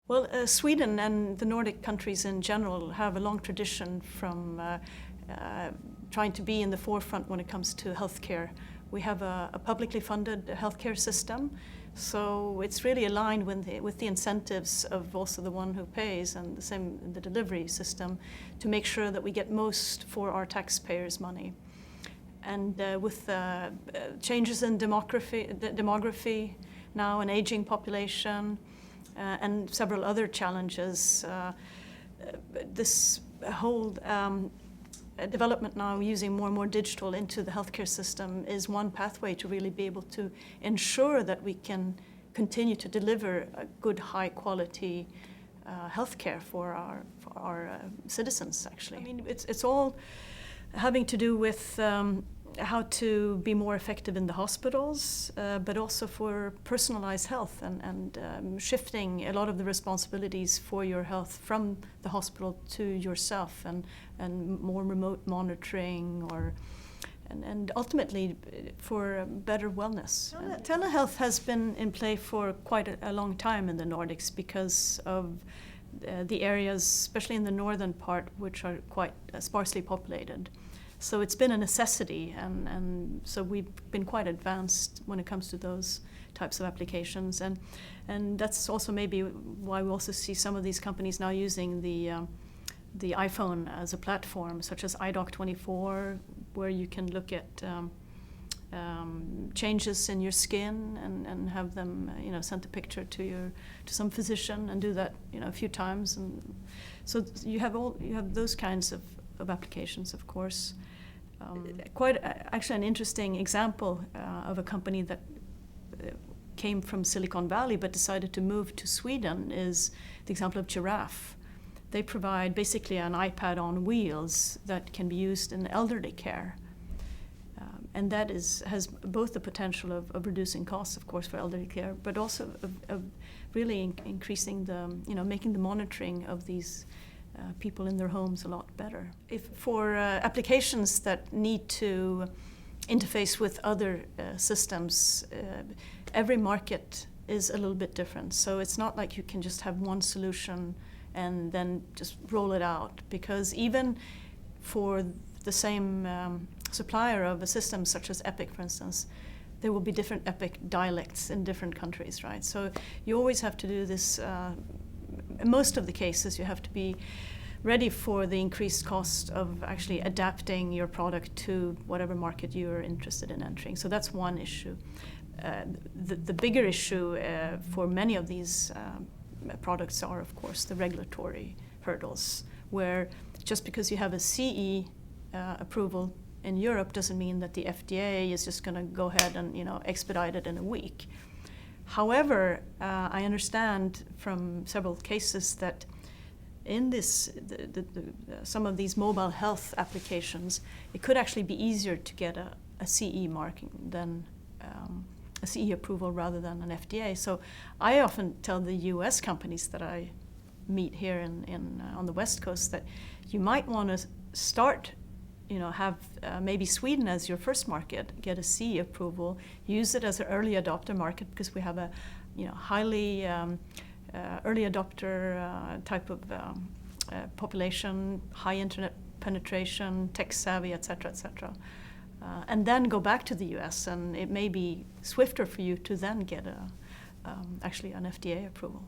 Well, Sweden and the Nordic countries in general have a long tradition from trying to be in the forefront when it comes to healthcare. We have a publicly funded healthcare system, so it's really aligned with the incentives of also the one who pays, and the same in the delivery system, to make sure that we get most for our taxpayers' money. And with changes in demography now, an aging population, and several other challenges, this whole development now using more and more digital into the healthcare system is one pathway to really be able to ensure that we can continue to deliver a good, high quality healthcare for our citizens, actually. I mean, it's all having to do with how to be more effective in the hospitals, but also for personalized health and shifting a lot of the responsibilities for your health from the hospital to yourself, and more remote monitoring, and ultimately for better wellness. Telehealth has been in play for quite a long time in the Nordics because of the areas, especially in the northern part, which are quite sparsely populated. So it's been a necessity, and so we've been quite advanced when it comes to those types of applications, and that's also maybe why we also see some of these companies now using the iPhone as a platform, such as iDoc24, where you can look at changes in your skin and have them send a picture to some physician, and do that a few times, and so you have those kinds of applications, of course. Quite actually an interesting example of a company that came from Silicon Valley but decided to move to Sweden is the example of Giraffe. They provide basically an iPad on wheels that can be used in elderly care. And that has both the potential of reducing costs, of course, for elderly care, but also of really increasing making the monitoring of these people in their homes a lot better. For applications that need to interface with other systems, every market is a little bit different. So it's not like you can just have one solution and then just roll it out, because even for the same supplier of a system such as Epic, for instance, there will be different Epic dialects in different countries, right? So you always have to do this. In most of the cases, you have to be ready for the increased cost of actually adapting your product to whatever market you're interested in entering. So that's one issue. The bigger issue for many of these products are, of course, the regulatory hurdles, where just because you have a CE approval in Europe doesn't mean that the FDA is just going to go ahead and expedite it in a week. However, I understand from several cases that in some of these mobile health applications, it could actually be easier to get a CE marking than a CE approval rather than an FDA. So I often tell the US companies that I meet here on the West Coast that you might want to start, have maybe Sweden as your first market, get a CE approval, use it as an early adopter market, because we have a highly early adopter type of population, high internet penetration, tech savvy, et cetera, and then go back to the US, and it may be swifter for you to then get actually an FDA approval.